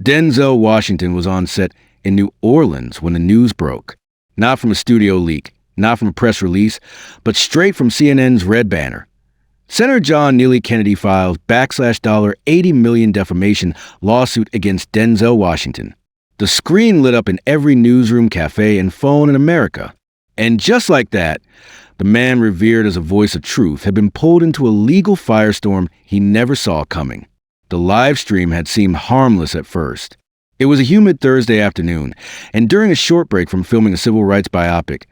Denzel Washington was on set in New Orleans when the news broke. Not from a studio leak, not from a press release, but straight from CNN's Red Banner. Senator John Neely Kennedy files $80 million defamation lawsuit against Denzel Washington. The screen lit up in every newsroom, cafe, and phone in America. And just like that, the man revered as a voice of truth had been pulled into a legal firestorm he never saw coming. The live stream had seemed harmless at first. It was a humid Thursday afternoon, and during a short break from filming a civil rights biopic,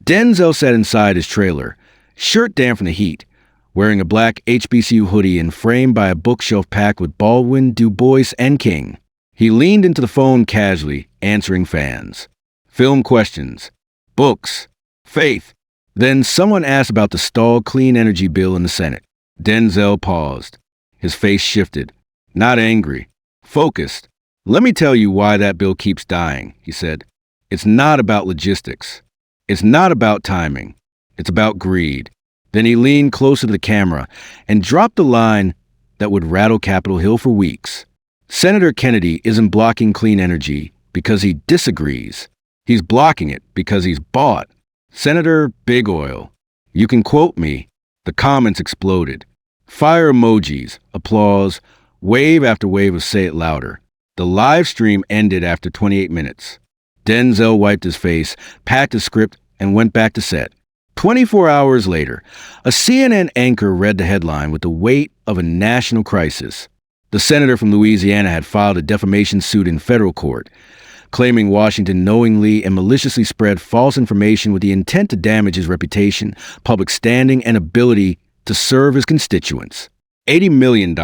Denzel sat inside his trailer, shirt damp from the heat, wearing a black HBCU hoodie and framed by a bookshelf packed with Baldwin, Du Bois, and King. He leaned into the phone casually, answering fans. Film questions, books, faith. Then someone asked about the stalled clean energy bill in the Senate. Denzel paused. His face shifted. Not angry, focused. "Let me tell you why that bill keeps dying," he said. "It's not about logistics. It's not about timing. It's about greed." Then he leaned closer to the camera and dropped a line that would rattle Capitol Hill for weeks. Senator Kennedy isn't blocking clean energy because he disagrees. He's blocking it because he's bought. Senator Big Oil. You can quote me. The comments exploded. Fire emojis, applause, wave after wave of say it louder. The live stream ended after 28 minutes. Denzel wiped his face, packed his script, and went back to set. 24 hours later, a CNN anchor read the headline with the weight of a national crisis. The senator from Louisiana had filed a defamation suit in federal court, claiming Washington knowingly and maliciously spread false information with the intent to damage his reputation, public standing, and ability to serve his constituents. $80 million.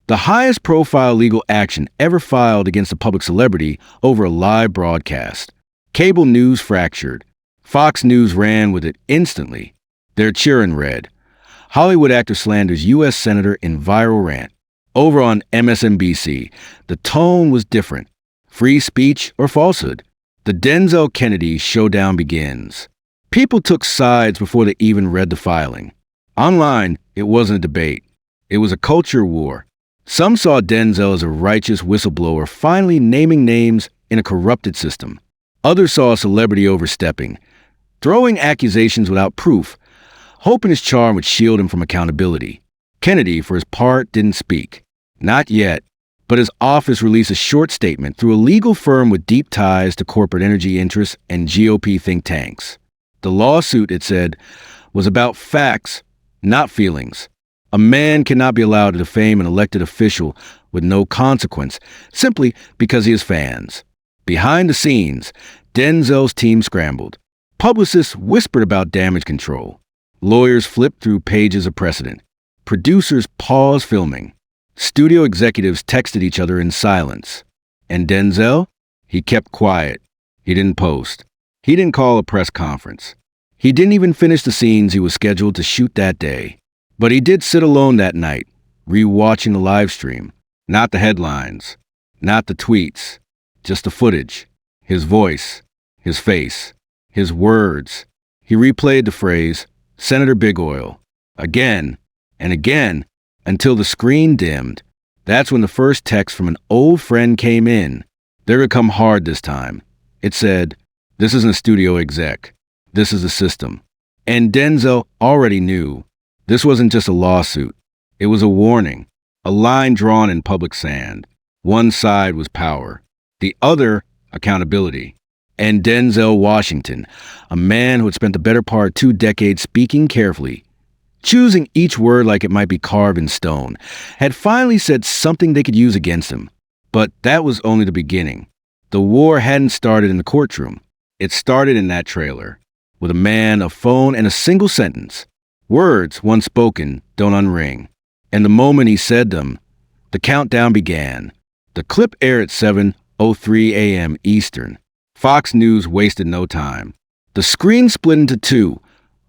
The highest profile legal action ever filed against a public celebrity over a live broadcast. Cable news fractured. Fox News ran with it instantly. Their cheering read, "Hollywood actor slanders U.S. Senator in viral rant." Over on MSNBC, the tone was different. Free speech or falsehood? The Denzel Kennedy showdown begins. People took sides before they even read the filing. Online, it wasn't a debate. It was a culture war. Some saw Denzel as a righteous whistleblower finally naming names in a corrupted system. Others saw a celebrity overstepping, throwing accusations without proof, hoping his charm would shield him from accountability. Kennedy, for his part, didn't speak. Not yet, but his office released a short statement through a legal firm with deep ties to corporate energy interests and GOP think tanks. The lawsuit, it said, was about facts, not feelings. A man cannot be allowed to defame an elected official with no consequence, simply because he has fans. Behind the scenes, Denzel's team scrambled. Publicists whispered about damage control. Lawyers flipped through pages of precedent. Producers paused filming. Studio executives texted each other in silence. And Denzel? He kept quiet. He didn't post. He didn't call a press conference. He didn't even finish the scenes he was scheduled to shoot that day. But he did sit alone that night, re-watching the live stream. Not the headlines. Not the tweets. Just the footage. His voice. His face. His words. He replayed the phrase, "Senator Big Oil," again and again until the screen dimmed. That's when the first text from an old friend came in. They would come hard this time. It said, "This isn't a studio exec. This is a system." And Denzel already knew. This wasn't just a lawsuit. It was a warning, a line drawn in public sand. One side was power, the other accountability. And Denzel Washington, a man who had spent the better part of 2 decades speaking carefully, choosing each word like it might be carved in stone, had finally said something they could use against him. But that was only the beginning. The war hadn't started in the courtroom. It started in that trailer, with a man, a phone, and a single sentence. Words, once spoken, don't unring. And the moment he said them, the countdown began. The clip aired at 7:03 a.m. Eastern. Fox News wasted no time. The screen split into two.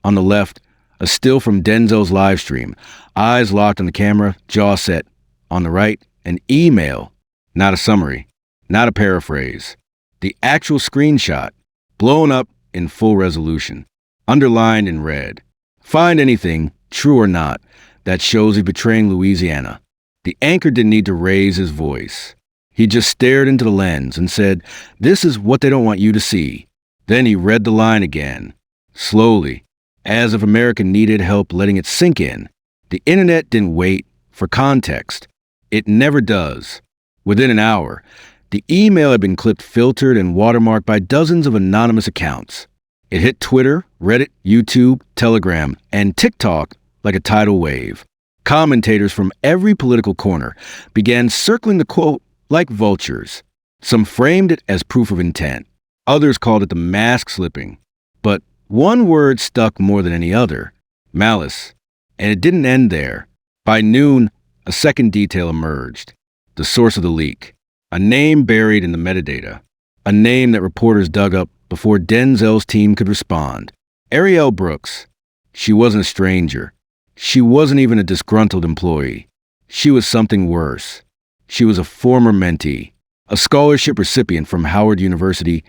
On the left, a still from Denzel's live stream, eyes locked on the camera, jaw set. On the right, an email, not a summary, not a paraphrase. The actual screenshot, blown up in full resolution, underlined in red. Find anything, true or not, that shows he's betraying Louisiana. The anchor didn't need to raise his voice. He just stared into the lens and said, "This is what they don't want you to see." Then he read the line again, slowly, as if America needed help letting it sink in. The internet didn't wait for context. It never does. Within an hour, the email had been clipped, filtered, and watermarked by dozens of anonymous accounts. It hit Twitter, Reddit, YouTube, Telegram, and TikTok like a tidal wave. Commentators from every political corner began circling the quote like vultures. Some framed it as proof of intent. Others called it the mask slipping. But one word stuck more than any other: malice. And it didn't end there. By noon, a second detail emerged. The source of the leak. A name buried in the metadata. A name that reporters dug up before Denzel's team could respond. Arielle Brooks. She wasn't a stranger. She wasn't even a disgruntled employee. She was something worse. She was a former mentee, a scholarship recipient from Howard University,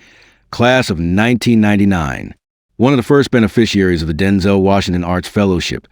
class of 1999, one of the first beneficiaries of the Denzel Washington Arts Fellowship,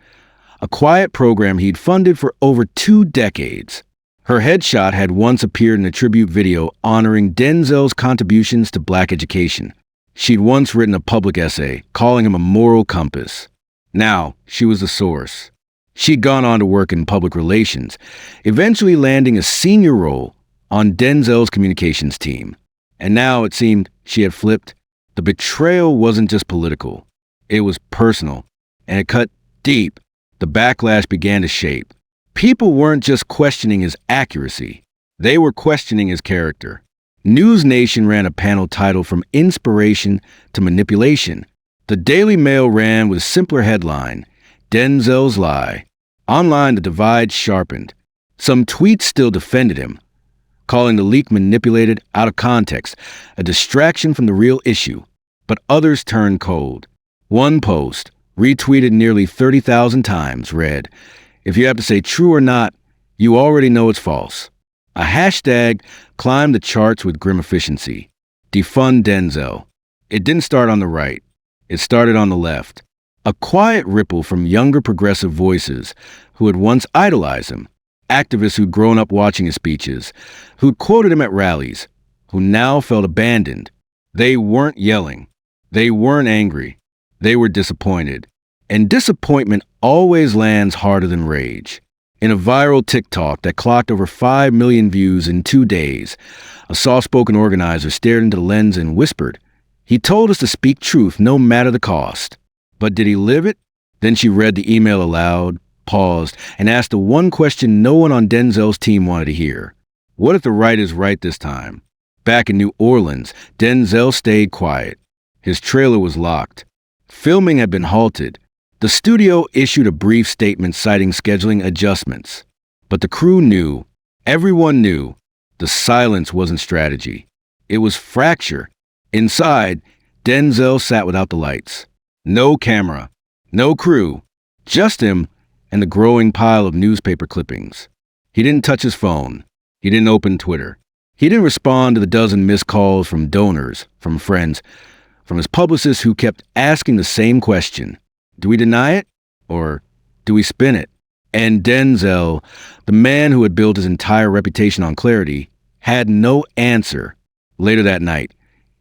a quiet program he'd funded for over 2 decades. Her headshot had once appeared in a tribute video honoring Denzel's contributions to black education. She'd once written a public essay calling him a moral compass. Now, she was the source. She'd gone on to work in public relations, eventually landing a senior role on Denzel's communications team. And now it seemed she had flipped. The betrayal wasn't just political. It was personal, and it cut deep. The backlash began to shape. People weren't just questioning his accuracy. They were questioning his character. News Nation ran a panel titled "From Inspiration to Manipulation." The Daily Mail ran with a simpler headline, "Denzel's Lie." Online, the divide sharpened. Some tweets still defended him, calling the leak manipulated, out of context, a distraction from the real issue. But others turned cold. One post, retweeted nearly 30,000 times, read, "If you have to say true or not, you already know it's false." A hashtag climbed the charts with grim efficiency. Defund Denzel. It didn't start on the right. It started on the left. A quiet ripple from younger progressive voices who had once idolized him, activists who'd grown up watching his speeches, who'd quoted him at rallies, who now felt abandoned. They weren't yelling. They weren't angry. They were disappointed. And disappointment always lands harder than rage. In a viral TikTok that clocked over 5 million views in 2 days, a soft-spoken organizer stared into the lens and whispered, "He told us to speak truth no matter the cost." But did he live it? Then she read the email aloud, paused, and asked the one question no one on Denzel's team wanted to hear. What if the right is right this time? Back in New Orleans, Denzel stayed quiet. His trailer was locked. Filming had been halted. The studio issued a brief statement citing scheduling adjustments. But the crew knew, everyone knew, the silence wasn't strategy. It was fracture. Inside, Denzel sat without the lights. No camera, no crew, just him and the growing pile of newspaper clippings. He didn't touch his phone. He didn't open Twitter. He didn't respond to the dozen missed calls from donors, from friends, from his publicist who kept asking the same question. Do we deny it? Or do we spin it? And Denzel, the man who had built his entire reputation on clarity, had no answer. Later that night,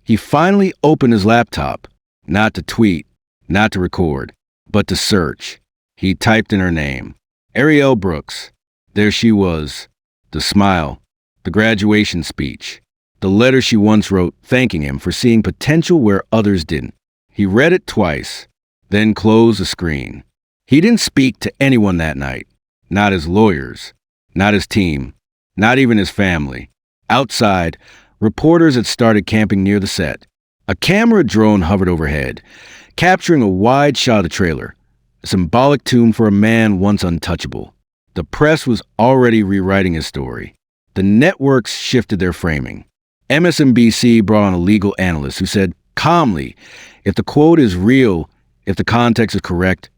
he finally opened his laptop, not to tweet, not to record, but to search. He typed in her name, Arielle Brooks. There she was, the smile, the graduation speech, the letter she once wrote thanking him for seeing potential where others didn't. He read it twice, then closed the screen. He didn't speak to anyone that night, not his lawyers, not his team, not even his family. Outside, reporters had started camping near the set. A camera drone hovered overhead, capturing a wide shot of the trailer, a symbolic tomb for a man once untouchable. The press was already rewriting his story. The networks shifted their framing. MSNBC brought on a legal analyst who said, calmly, if the quote is real, if the context is correct,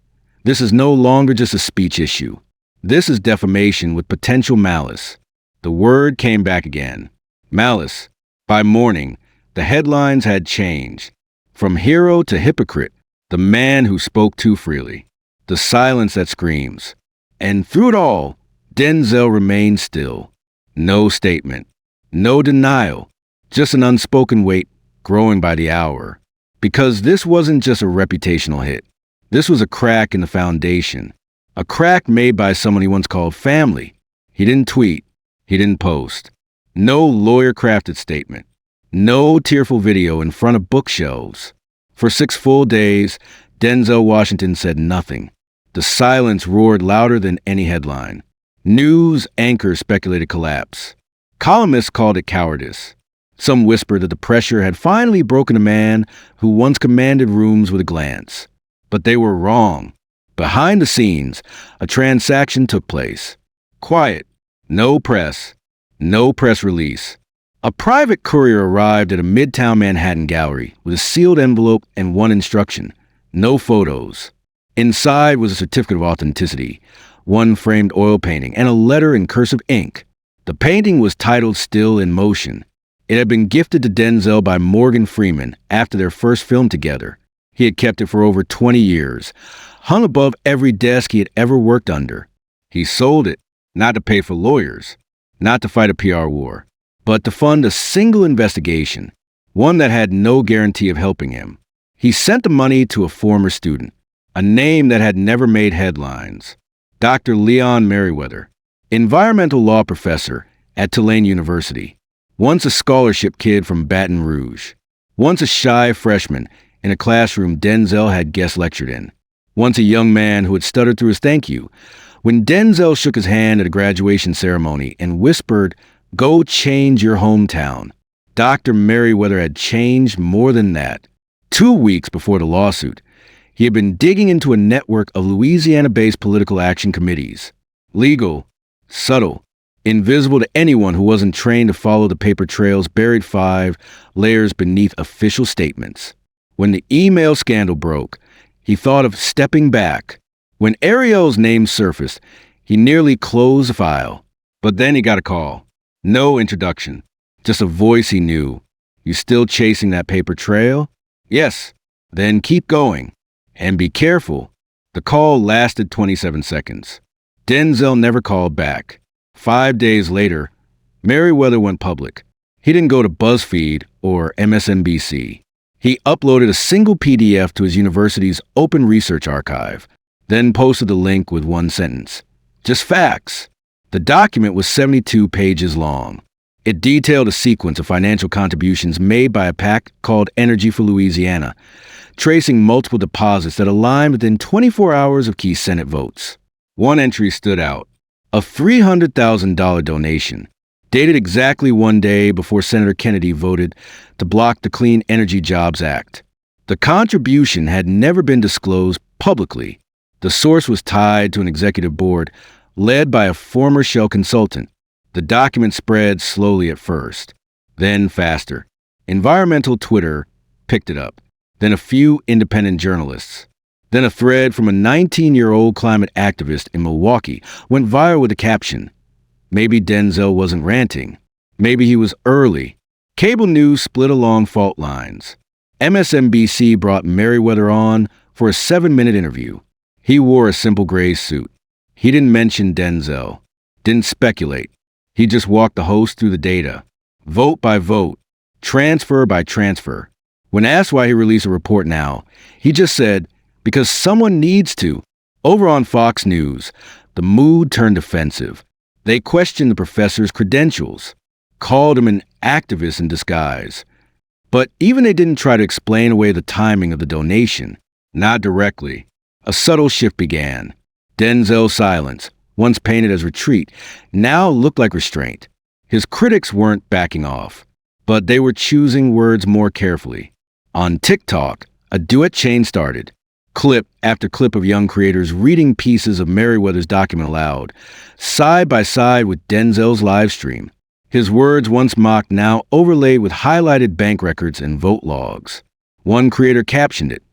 this is no longer just a speech issue. This is defamation with potential malice. The word came back again. Malice. By morning, the headlines had changed. From hero to hypocrite, the man who spoke too freely. The silence that screams. And through it all, Denzel remained still. No statement. No denial, just an unspoken weight growing by the hour. Because this wasn't just a reputational hit. This was a crack in the foundation. A crack made by someone he once called family. He didn't tweet. He didn't post. No lawyer-crafted statement. No tearful video in front of bookshelves. For 6 full days, Denzel Washington said nothing. The silence roared louder than any headline. News anchors speculated collapse. Columnists called it cowardice. Some whispered that the pressure had finally broken a man who once commanded rooms with a glance. But they were wrong. Behind the scenes, a transaction took place. Quiet. No press. No press release. A private courier arrived at a midtown Manhattan gallery with a sealed envelope and one instruction: no photos. Inside was a certificate of authenticity, one framed oil painting, and a letter in cursive ink. The painting was titled Still in Motion. It had been gifted to Denzel by Morgan Freeman after their first film together. He had kept it for over 20 years, hung above every desk he had ever worked under. He sold it, not to pay for lawyers, not to fight a PR war, but to fund a single investigation, one that had no guarantee of helping him. He sent the money to a former student, a name that had never made headlines: Dr. Leon Merriweather, environmental law professor at Tulane University, once a scholarship kid from Baton Rouge, once a shy freshman in a classroom Denzel had guest lectured in, once a young man who had stuttered through his thank you. When Denzel shook his hand at a graduation ceremony and whispered, "Go change your hometown," Dr. Merriweather had changed more than that. 2 weeks before the lawsuit, he had been digging into a network of Louisiana-based political action committees. Legal, subtle, invisible to anyone who wasn't trained to follow the paper trails buried 5 layers beneath official statements. When the email scandal broke, he thought of stepping back. When Ariel's name surfaced, he nearly closed the file. But then he got a call. No introduction. Just a voice he knew. "You still chasing that paper trail?" "Yes." "Then keep going. And be careful." The call lasted 27 seconds. Denzel never called back. 5 days later, Merriweather went public. He didn't go to BuzzFeed or MSNBC. He uploaded a single PDF to his university's open research archive, then posted the link with one sentence: "Just facts." The document was 72 pages long. It detailed a sequence of financial contributions made by a PAC called Energy for Louisiana, tracing multiple deposits that aligned within 24 hours of key Senate votes. One entry stood out: a $300,000 donation, dated exactly 1 day before Senator Kennedy voted to block the Clean Energy Jobs Act. The contribution had never been disclosed publicly. The source was tied to an executive board led by a former Shell consultant. The document spread slowly at first, then faster. Environmental Twitter picked it up, then a few independent journalists. Then a thread from a 19-year-old climate activist in Milwaukee went viral with the caption: "Maybe Denzel wasn't ranting. Maybe he was early." Cable news split along fault lines. MSNBC brought Merriweather on for a 7-minute interview. He wore a simple gray suit. He didn't mention Denzel, didn't speculate. He just walked the host through the data, vote by vote, transfer by transfer. When asked why he released a report now, he just said, "Because someone needs to." Over on Fox News, the mood turned defensive. They questioned the professor's credentials, called him an activist in disguise. But even they didn't try to explain away the timing of the donation, not directly. A subtle shift began. Denzel's silence, once painted as retreat, now looked like restraint. His critics weren't backing off, but they were choosing words more carefully. On TikTok, a duet chain started. Clip after clip of young creators reading pieces of Merriweather's document aloud, side by side with Denzel's live stream. His words, once mocked, now overlaid with highlighted bank records and vote logs. One creator captioned it: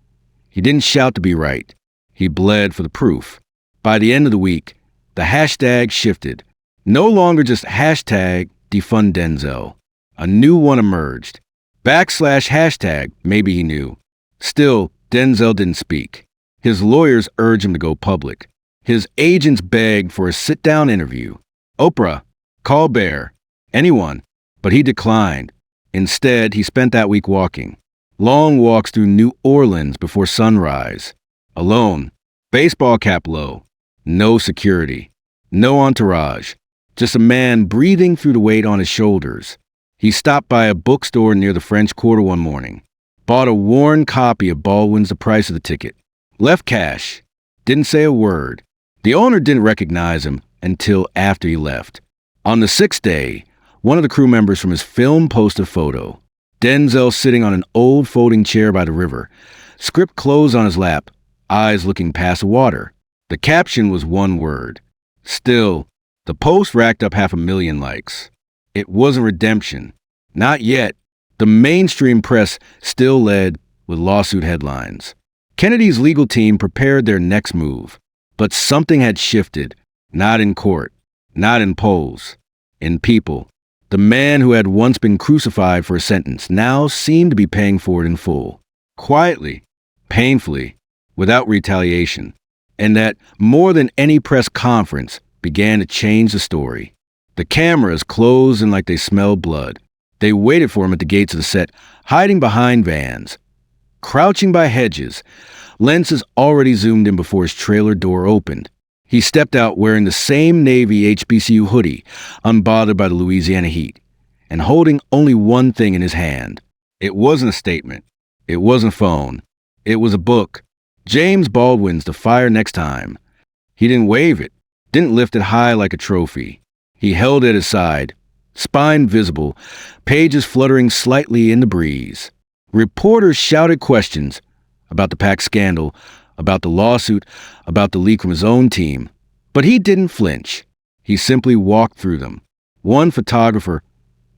"He didn't shout to be right. He bled for the proof." By the end of the week, the hashtag shifted. No longer just hashtag defund Denzel. A new one emerged. /hashtag maybe he knew. Still, Denzel didn't speak. His lawyers urged him to go public. His agents begged for a sit-down interview. Oprah, Colbert, anyone. But he declined. Instead, he spent that week walking. Long walks through New Orleans before sunrise. Alone. Baseball cap low. No security. No entourage. Just a man breathing through the weight on his shoulders. He stopped by a bookstore near the French Quarter one morning. Bought a worn copy of Baldwin's The Price of the Ticket. Left cash. Didn't say a word. The owner didn't recognize him until after he left. On the sixth day, one of the crew members from his film posted a photo. Denzel sitting on an old folding chair by the river, script closed on his lap, eyes looking past the water. The caption was one word. Still, the post racked up 500,000 likes. It wasn't redemption. Not yet. The mainstream press still led with lawsuit headlines. Kennedy's legal team prepared their next move. But something had shifted. Not in court. Not in polls. In people. The man who had once been crucified for a sentence now seemed to be paying for it in full. Quietly. Painfully. Without retaliation. And that, more than any press conference, began to change the story. The cameras closed in like they smelled blood. They waited for him at the gates of the set, hiding behind vans. Crouching by hedges, lenses already zoomed in before his trailer door opened. He stepped out wearing the same Navy HBCU hoodie, unbothered by the Louisiana heat, and holding only one thing in his hand. It wasn't a statement. It wasn't a phone. It was a book. James Baldwin's The Fire Next Time. He didn't wave it, didn't lift it high like a trophy. He held it at his side, spine visible, pages fluttering slightly in the breeze. Reporters shouted questions about the PAC scandal, about the lawsuit, about the leak from his own team. But he didn't flinch. He simply walked through them. One photographer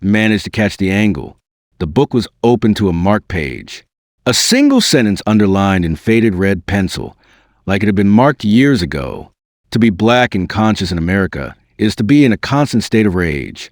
managed to catch the angle. The book was open to a marked page. A single sentence underlined in faded red pencil, like it had been marked years ago. To be black and conscious in America is to be in a constant state of rage.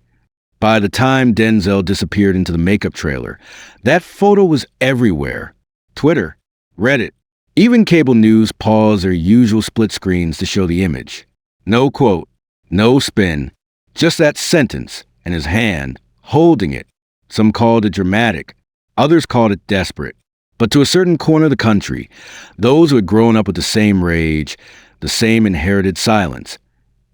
By the time Denzel disappeared into the makeup trailer, that photo was everywhere. Twitter, Reddit, even cable news paused their usual split screens to show the image. No quote, no spin, just that sentence and his hand holding it. Some called it dramatic, others called it desperate. But to a certain corner of the country, those who had grown up with the same rage, the same inherited silence,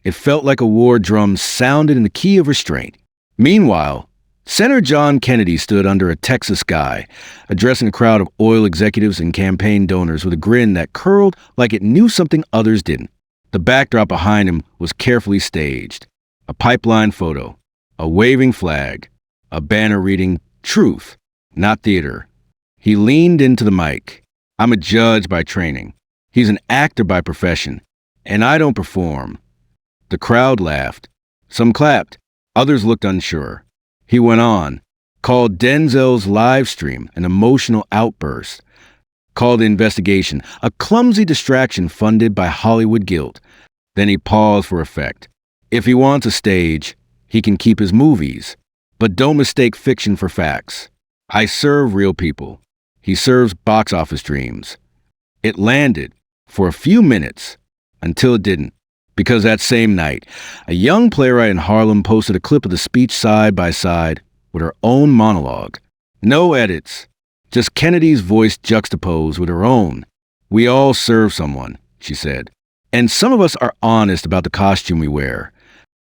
it felt like a war drum sounded in the key of restraint. Meanwhile, Senator John Kennedy stood under a Texas sky, addressing a crowd of oil executives and campaign donors with a grin that curled like it knew something others didn't. The backdrop behind him was carefully staged. A pipeline photo, a waving flag, a banner reading, "Truth, not theater." He leaned into the mic. "I'm a judge by training. He's an actor by profession. And I don't perform." The crowd laughed. Some clapped. Others looked unsure. He went on, called Denzel's live stream an emotional outburst, called the investigation a clumsy distraction funded by Hollywood guilt. Then he paused for effect. If he wants a stage, he can keep his movies. But don't mistake fiction for facts. I serve real people. He serves box office dreams. It landed for a few minutes until it didn't. Because that same night, a young playwright in Harlem posted a clip of the speech side by side with her own monologue. No edits, just Kennedy's voice juxtaposed with her own. "We all serve someone," she said. "And some of us are honest about the costume we wear."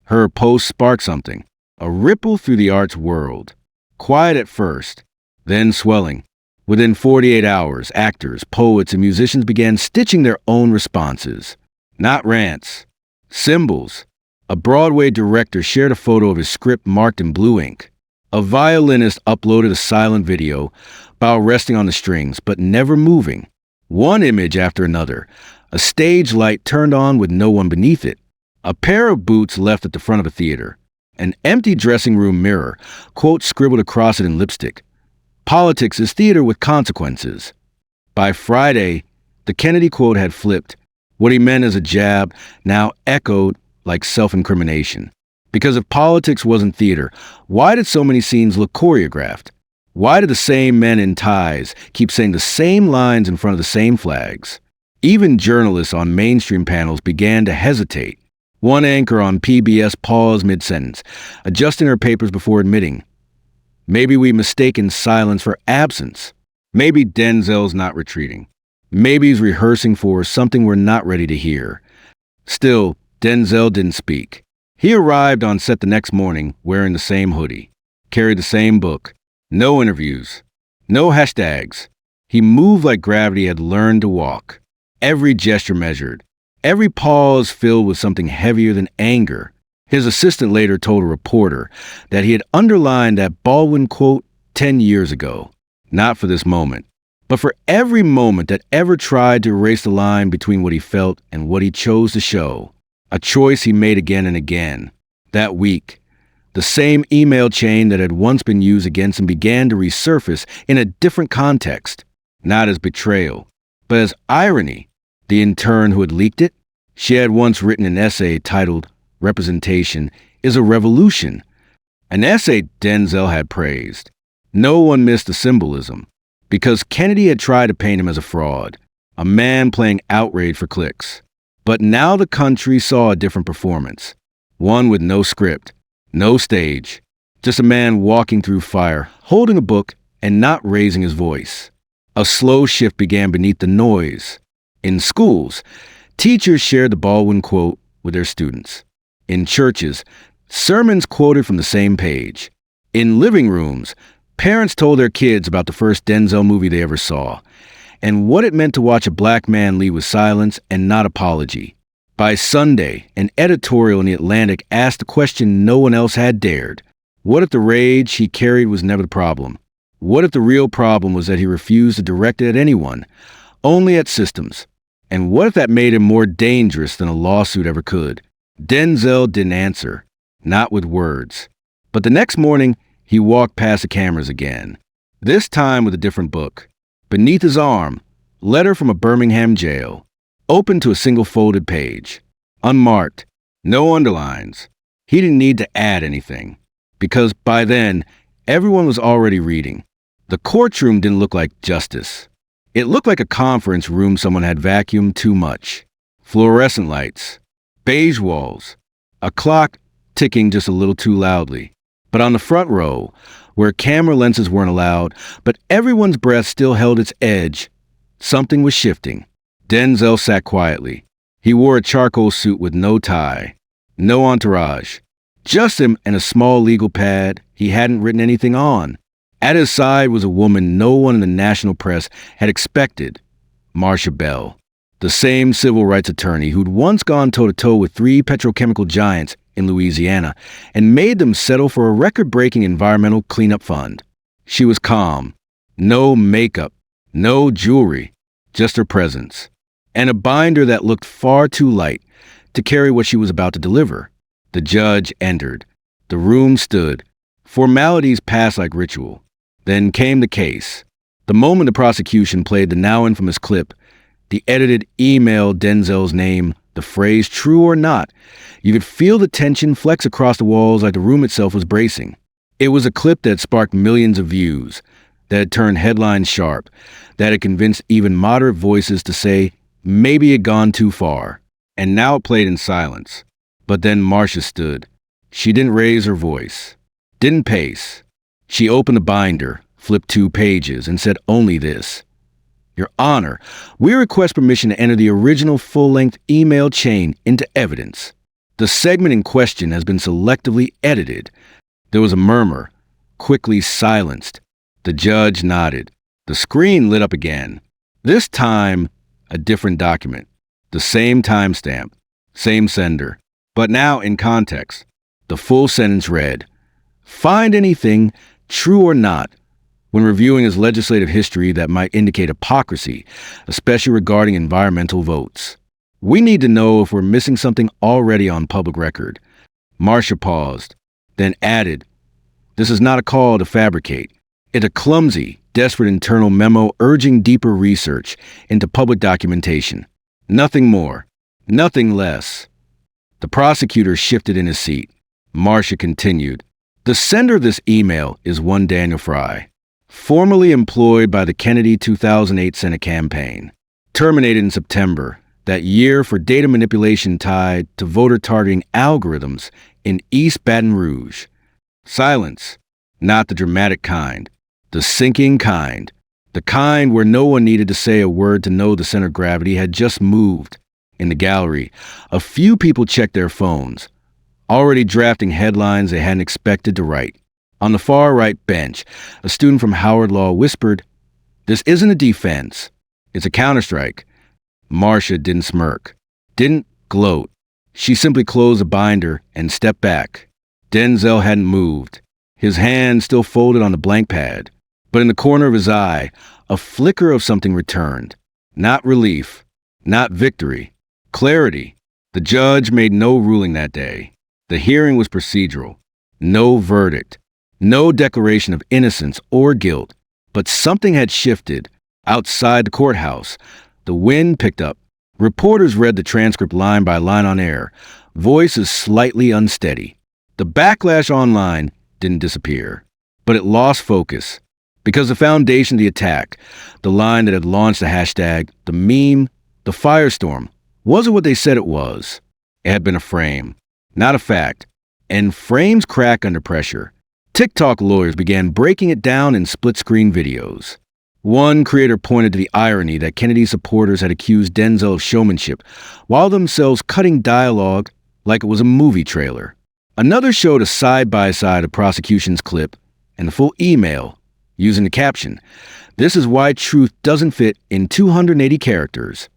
Her post sparked something, a ripple through the arts world. Quiet at first, then swelling. Within 48 hours, actors, poets, and musicians began stitching their own responses. Not rants. Symbols. A Broadway director shared a photo of his script marked in blue ink. A violinist uploaded a silent video, bow resting on the strings, but never moving. One image after another. A stage light turned on with no one beneath it. A pair of boots left at the front of a theater. An empty dressing room mirror, quote scribbled across it in lipstick. "Politics is theater with consequences." By Friday, the Kennedy quote had flipped. What he meant as a jab now echoed like self-incrimination. Because if politics wasn't theater, why did so many scenes look choreographed? Why did the same men in ties keep saying the same lines in front of the same flags? Even journalists on mainstream panels began to hesitate. One anchor on PBS paused mid-sentence, adjusting her papers before admitting, Maybe we mistaken silence for absence. Maybe Denzel's not retreating. Maybe he's rehearsing for something we're not ready to hear. Still, Denzel didn't speak. He arrived on set the next morning wearing the same hoodie, carried the same book. No interviews, no hashtags. He moved like gravity had learned to walk. Every gesture measured, every pause filled with something heavier than anger. His assistant later told a reporter that he had underlined that Baldwin quote 10 years ago, not for this moment, but for every moment that ever tried to erase the line between what he felt and what he chose to show. A choice he made again and again. That week, the same email chain that had once been used against him began to resurface in a different context, not as betrayal, but as irony. The intern who had leaked it, she had once written an essay titled "Representation is a Revolution," an essay Denzel had praised. No one missed the symbolism, because Kennedy had tried to paint him as a fraud, a man playing outrage for clicks. But now the country saw a different performance, one with no script, no stage, just a man walking through fire, holding a book and not raising his voice. A slow shift began beneath the noise. In schools, teachers shared the Baldwin quote with their students. In churches, sermons quoted from the same page. In living rooms, parents told their kids about the first Denzel movie they ever saw, and what it meant to watch a black man lead with silence and not apology. By Sunday, an editorial in The Atlantic asked a question no one else had dared. What if the rage he carried was never the problem? What if the real problem was that he refused to direct it at anyone, only at systems? And what if that made him more dangerous than a lawsuit ever could? Denzel didn't answer, not with words. But the next morning, he walked past the cameras again, this time with a different book. Beneath his arm, letter from a Birmingham jail, open to a single folded page, unmarked, no underlines. He didn't need to add anything, because by then, everyone was already reading. The courtroom didn't look like justice. It looked like a conference room someone had vacuumed too much. Fluorescent lights, beige walls, a clock ticking just a little too loudly. But on the front row, where camera lenses weren't allowed, but everyone's breath still held its edge, something was shifting. Denzel sat quietly. He wore a charcoal suit with no tie, no entourage, just him and a small legal pad he hadn't written anything on. At his side was a woman no one in the national press had expected, Marcia Bell, the same civil rights attorney who'd once gone toe-to-toe with 3 petrochemical giants in Louisiana and made them settle for a record-breaking environmental cleanup fund. She was calm, no makeup, no jewelry, just her presence, and a binder that looked far too light to carry what she was about to deliver. The judge entered. The room stood. Formalities passed like ritual. Then came the case. The moment the prosecution played the now infamous clip, the edited email Denzel's name, the phrase "true or not," you could feel the tension flex across the walls like the room itself was bracing. It was a clip that sparked millions of views, that had turned headlines sharp, that had convinced even moderate voices to say maybe it had gone too far. And now it played in silence. But then Marcia stood. She didn't raise her voice, didn't pace. She opened the binder, flipped 2 pages, and said only this: "Your Honor, we request permission to enter the original full-length email chain into evidence. The segment in question has been selectively edited." There was a murmur, quickly silenced. The judge nodded. The screen lit up again. This time, a different document. The same timestamp, same sender. But now in context. The full sentence read, "Find anything, true or not, when reviewing his legislative history that might indicate hypocrisy, especially regarding environmental votes. We need to know if we're missing something already on public record." Marcia paused, then added, "This is not a call to fabricate. It's a clumsy, desperate internal memo urging deeper research into public documentation. Nothing more, nothing less." The prosecutor shifted in his seat. Marcia continued, "The sender of this email is one Daniel Fry, formerly employed by the Kennedy 2008 Senate campaign, terminated in September that year for data manipulation tied to voter targeting algorithms in East Baton Rouge." Silence. Not the dramatic kind, the sinking kind, the kind where no one needed to say a word to know the center of gravity had just moved. In the gallery, a few people checked their phones, already drafting headlines they hadn't expected to write. On the far right bench, a student from Howard Law whispered, "This isn't a defense, it's a counterstrike." Marcia didn't smirk, didn't gloat. She simply closed the binder and stepped back. Denzel hadn't moved, his hand still folded on the blank pad. But in the corner of his eye, a flicker of something returned. Not relief, not victory, clarity. The judge made no ruling that day. The hearing was procedural. No verdict. No declaration of innocence or guilt. But something had shifted. Outside the courthouse, the wind picked up. Reporters read the transcript line by line on air, voices slightly unsteady. The backlash online didn't disappear, but it lost focus. Because the foundation of the attack, the line that had launched the hashtag, the meme, the firestorm, wasn't what they said it was. It had been a frame, not a fact. And frames crack under pressure. TikTok lawyers began breaking it down in split-screen videos. One creator pointed to the irony that Kennedy supporters had accused Denzel of showmanship, while themselves cutting dialogue like it was a movie trailer. Another showed a side-by-side of prosecution's clip and the full email, using the caption, "This is why truth doesn't fit in 280 characters."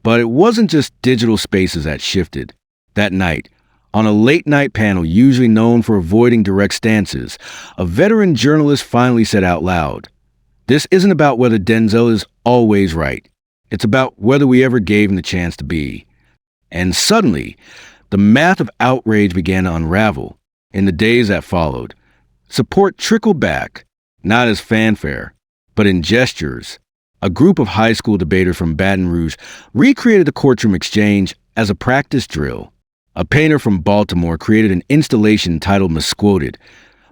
But it wasn't just digital spaces that shifted. That night, on a late-night panel usually known for avoiding direct stances, a veteran journalist finally said out loud, "This isn't about whether Denzel is always right. It's about whether we ever gave him the chance to be." And suddenly, the math of outrage began to unravel. In the days that followed, support trickled back, not as fanfare, but in gestures. A group of high school debaters from Baton Rouge recreated the courtroom exchange as a practice drill. A painter from Baltimore created an installation titled Misquoted,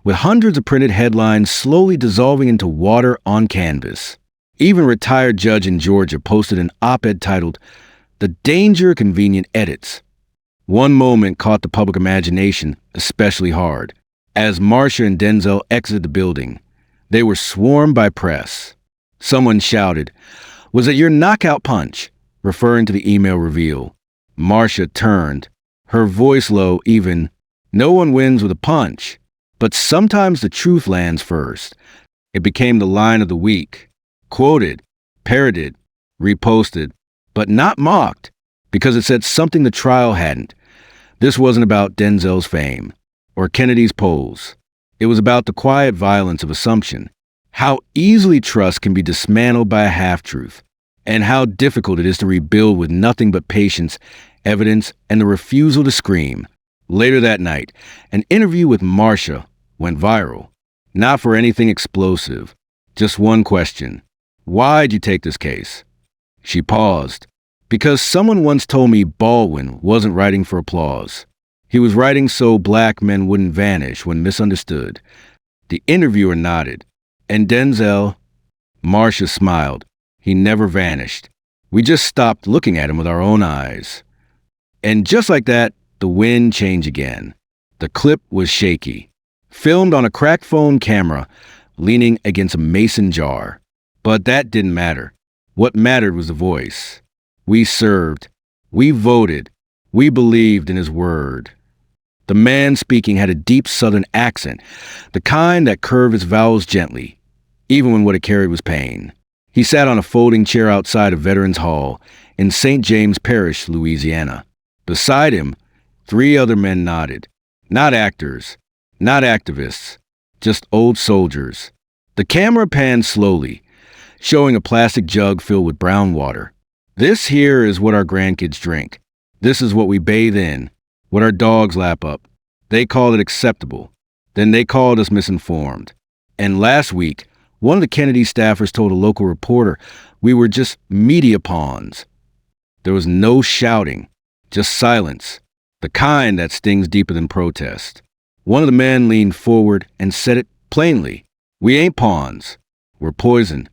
with hundreds of printed headlines slowly dissolving into water on canvas. Even a retired judge in Georgia posted an op-ed titled, "The Danger of Convenient Edits." One moment caught the public imagination especially hard. As Marcia and Denzel exited the building, they were swarmed by press. Someone shouted, "Was it your knockout punch?" referring to the email reveal. Marcia turned, her voice low even. No one wins with a punch, but sometimes the truth lands first. It became the line of the week. Quoted, parroted, reposted, but not mocked, because it said something the trial hadn't. This wasn't about Denzel's fame or Kennedy's polls. It was about the quiet violence of assumption, how easily trust can be dismantled by a half-truth, and how difficult it is to rebuild with nothing but patience, evidence, and the refusal to scream. Later that night, an interview with Marcia went viral. Not for anything explosive, just one question. "Why'd you take this case?" She paused. "Because someone once told me Baldwin wasn't writing for applause. He was writing so black men wouldn't vanish when misunderstood." The interviewer nodded. "And Denzel?" Marcia smiled. "He never vanished. We just stopped looking at him with our own eyes." And just like that, the wind changed again. The clip was shaky, filmed on a cracked phone camera, leaning against a mason jar. But that didn't matter. What mattered was the voice. We served. We voted. We believed in his word. The man speaking had a deep southern accent, the kind that curved his vowels gently, even when what it carried was pain. He sat on a folding chair outside of Veterans Hall in St. James Parish, Louisiana. Beside him, 3 other men nodded. Not actors, not activists, just old soldiers. The camera panned slowly, showing a plastic jug filled with brown water. "This here is what our grandkids drink. This is what we bathe in, what our dogs lap up. They called it acceptable. Then they called us misinformed. And last week, one of the Kennedy staffers told a local reporter we were just media pawns." There was no shouting, just silence, the kind that stings deeper than protest. One of the men leaned forward and said it plainly. "We ain't pawns. We're poison."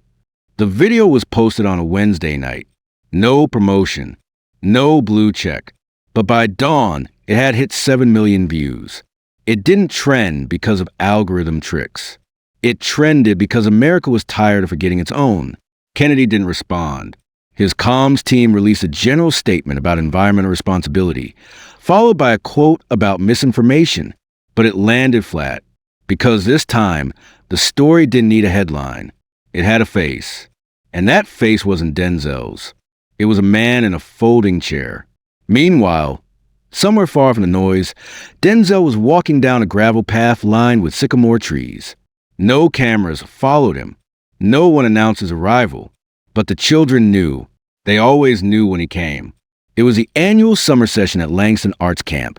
The video was posted on a Wednesday night. No promotion, no blue check. But by dawn, it had hit 7 million views. It didn't trend because of algorithm tricks. It trended because America was tired of forgetting its own. Kennedy didn't respond. His comms team released a general statement about environmental responsibility, followed by a quote about misinformation, but it landed flat because this time the story didn't need a headline. It had a face, and that face wasn't Denzel's. It was a man in a folding chair. Meanwhile, somewhere far from the noise, Denzel was walking down a gravel path lined with sycamore trees. No cameras followed him. No one announced his arrival. But the children knew. They always knew when he came. It was the annual summer session at Langston Arts Camp,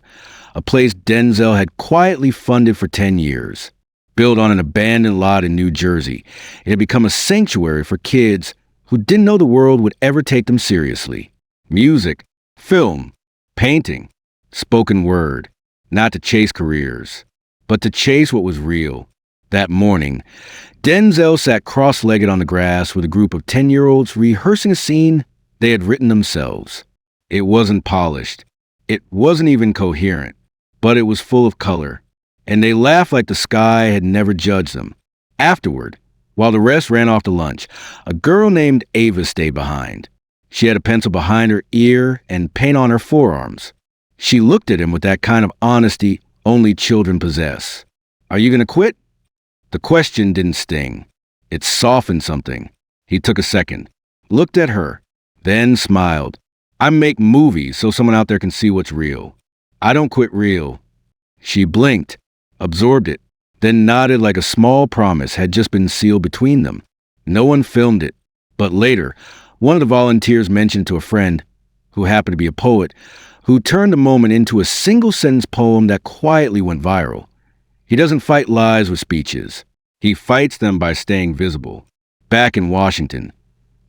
a place Denzel had quietly funded for 10 years. Built on an abandoned lot in New Jersey, it had become a sanctuary for kids who didn't know the world would ever take them seriously. Music, film, painting, spoken word, not to chase careers, but to chase what was real. That morning, Denzel sat cross-legged on the grass with a group of 10-year-olds rehearsing a scene they had written themselves. It wasn't polished. It wasn't even coherent, but it was full of color, and they laughed like the sky had never judged them. Afterward, while the rest ran off to lunch, a girl named Ava stayed behind. She had a pencil behind her ear and paint on her forearms. She looked at him with that kind of honesty only children possess. "Are you going to quit?" The question didn't sting. It softened something. He took a second, looked at her, then smiled. "I make movies so someone out there can see what's real. I don't quit real." She blinked, absorbed it, then nodded like a small promise had just been sealed between them. No one filmed it, but later, one of the volunteers mentioned to a friend, who happened to be a poet, who turned the moment into a single-sentence poem that quietly went viral. He doesn't fight lies with speeches. He fights them by staying visible. Back in Washington,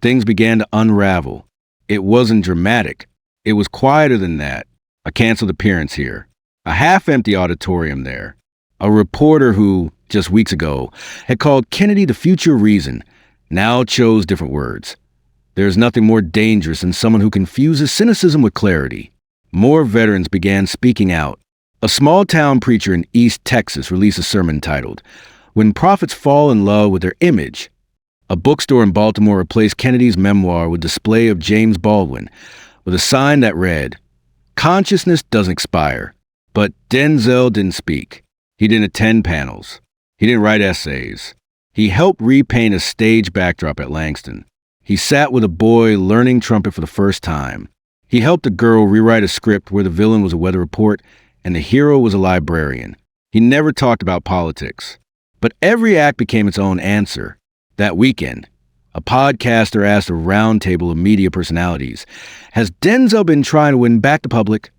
things began to unravel. It wasn't dramatic. It was quieter than that. A canceled appearance here. A half-empty auditorium there. A reporter who, just weeks ago, had called Kennedy the future reason, now chose different words. There's nothing more dangerous than someone who confuses cynicism with clarity. More veterans began speaking out. A small-town preacher in East Texas released a sermon titled, "When Prophets Fall in Love with Their Image." A bookstore in Baltimore replaced Kennedy's memoir with a display of James Baldwin, with a sign that read, "Consciousness doesn't expire." But Denzel didn't speak. He didn't attend panels. He didn't write essays. He helped repaint a stage backdrop at Langston. He sat with a boy learning trumpet for the first time. He helped a girl rewrite a script where the villain was a weather report and the hero was a librarian. He never talked about politics. But every act became its own answer. That weekend, a podcaster asked a roundtable of media personalities, "Has Denzel been trying to win back the public?"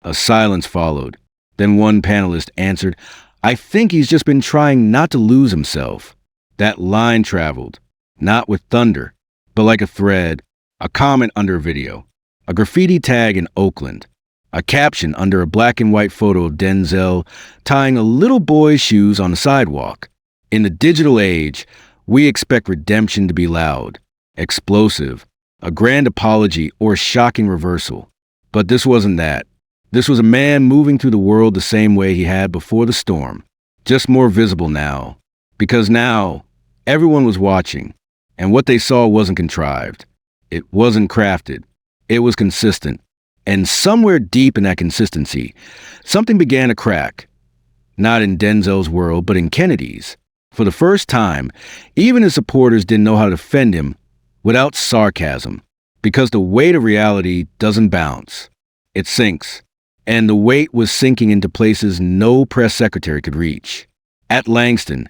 A silence followed. Then one panelist answered, "I think he's just been trying not to lose himself." That line traveled, not with thunder, but like a thread, a comment under a video, a graffiti tag in Oakland, a caption under a black and white photo of Denzel tying a little boy's shoes on the sidewalk. In the digital age, we expect redemption to be loud, explosive, a grand apology, or a shocking reversal. But this wasn't that. This was a man moving through the world the same way he had before the storm, just more visible now. Because now, everyone was watching, and what they saw wasn't contrived. It wasn't crafted. It was consistent. And somewhere deep in that consistency, something began to crack. Not in Denzel's world, but in Kennedy's. For the first time, even his supporters didn't know how to defend him without sarcasm, because the weight of reality doesn't bounce. It sinks. And the weight was sinking into places no press secretary could reach. At Langston,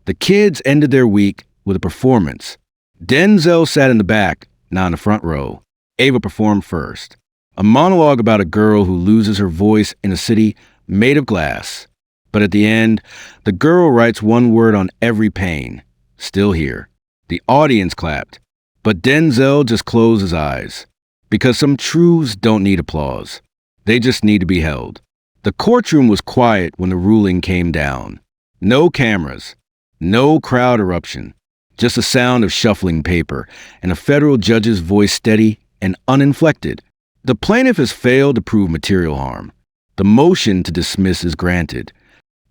the kids ended their week with a performance. Denzel sat in the back, not in the front row. Ava performed first. A monologue about a girl who loses her voice in a city made of glass. But at the end, the girl writes one word on every pane. Still here. The audience clapped. But Denzel just closed his eyes. Because some truths don't need applause. They just need to be held. The courtroom was quiet when the ruling came down. No cameras. No crowd eruption. Just the sound of shuffling paper and a federal judge's voice steady and uninflected. The plaintiff has failed to prove material harm. The motion to dismiss is granted.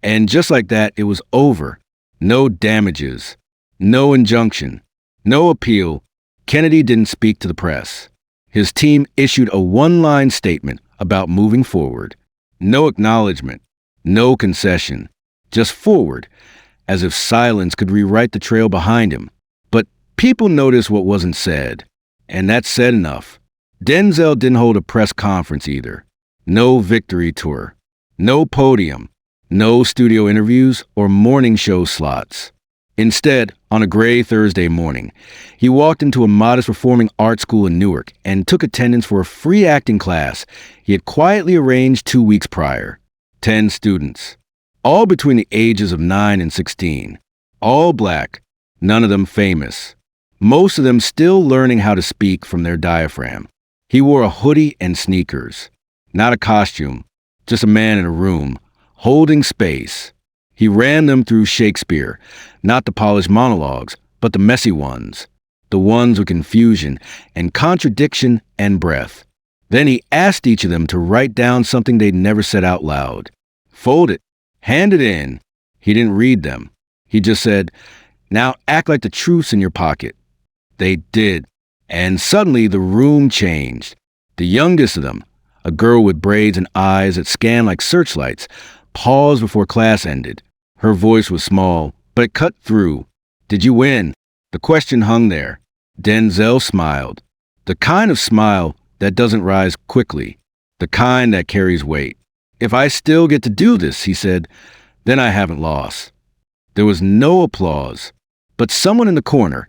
And just like that, it was over. No damages, no injunction, no appeal. Kennedy didn't speak to the press. His team issued a one-line statement about moving forward. No acknowledgement, no concession, just forward, as if silence could rewrite the trail behind him. But people noticed what wasn't said, and that said enough. Denzel didn't hold a press conference either. No victory tour, no podium, no studio interviews or morning show slots. Instead, on a gray Thursday morning, he walked into a modest performing arts school in Newark and took attendance for a free acting class he had quietly arranged 2 weeks prior. 10 students, all between the ages of 9 and 16, all black, none of them famous, most of them still learning how to speak from their diaphragm. He wore a hoodie and sneakers, not a costume, just a man in a room, holding space. He ran them through Shakespeare, not the polished monologues, but the messy ones, the ones with confusion and contradiction and breath. Then he asked each of them to write down something they'd never said out loud. Fold it, hand it in. He didn't read them. He just said, "Now act like the truth's in your pocket." They did, and suddenly the room changed. The youngest of them, a girl with braids and eyes that scanned like searchlights, paused before class ended. Her voice was small, but it cut through. "Did you win?" The question hung there. Denzel smiled. The kind of smile that doesn't rise quickly. The kind that carries weight. "If I still get to do this," he said, "then I haven't lost." There was no applause, but someone in the corner,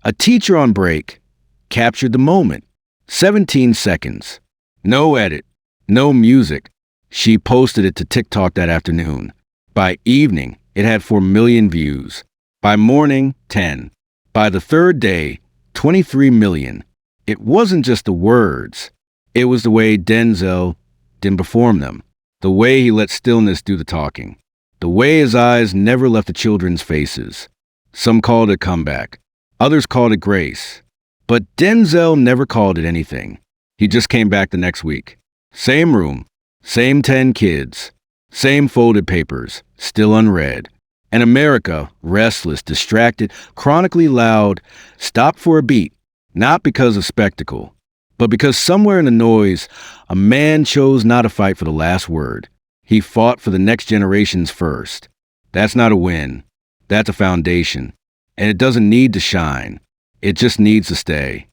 a teacher on break, captured the moment. 17 seconds. No edit. No music. She posted it to TikTok that afternoon. By evening, it had 4 million views. By morning, 10. By the third day, 23 million. It wasn't just the words. It was the way Denzel didn't perform them. The way he let stillness do the talking. The way his eyes never left the children's faces. Some called it comeback. Others called it grace. But Denzel never called it anything. He just came back the next week. Same room. Same 10 kids. Same folded papers, still unread. And America, restless, distracted, chronically loud, stopped for a beat, not because of spectacle, but because somewhere in the noise, a man chose not to fight for the last word. He fought for the next generation's first. That's not a win. That's a foundation. And it doesn't need to shine. It just needs to stay.